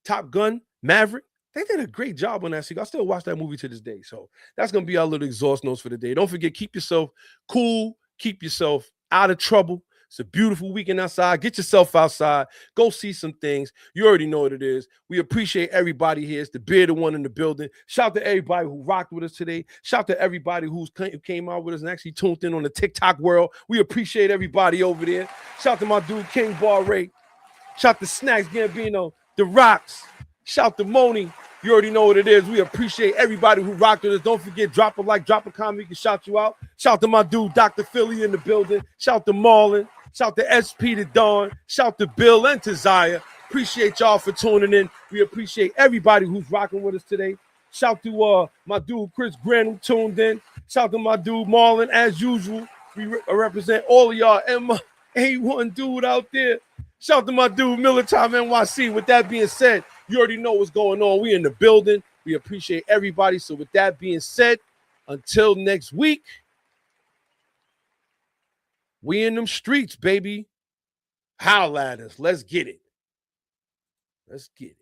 Top Gun Maverick, they did a great job on that sequel. I still watch that movie to this day. So that's gonna be our little exhaust notes for the day. Don't forget, keep yourself cool, keep yourself out of trouble. It's a beautiful weekend outside. Get yourself outside. Go see some things. You already know what it is. We appreciate everybody here. It's the bearded one in the building. Shout out to everybody who rocked with us today. Shout out to everybody who came out with us and actually tuned in on the TikTok world. We appreciate everybody over there. Shout out to my dude, King Bar Ray. Shout out to Snacks Gambino, The Rocks. Shout out to Moni. You already know what it is. We appreciate everybody who rocked with us. Don't forget, drop a like, drop a comment. We can shout you out. Shout out to my dude, Dr. Philly in the building. Shout out to Marlon. Shout out to SP to Dawn. Shout out to Bill and to Zaya. Appreciate y'all for tuning in. We appreciate everybody who's rocking with us today. Shout out to my dude, Chris Grant, who tuned in. Shout out to my dude, Marlon, as usual. We represent all of y'all and my A1 dude out there. Shout out to my dude, Militime NYC. With that being said, you already know what's going on. We in the building. We appreciate everybody. So with that being said, until next week, we in them streets, baby. Holla at us. Let's get it. Let's get it.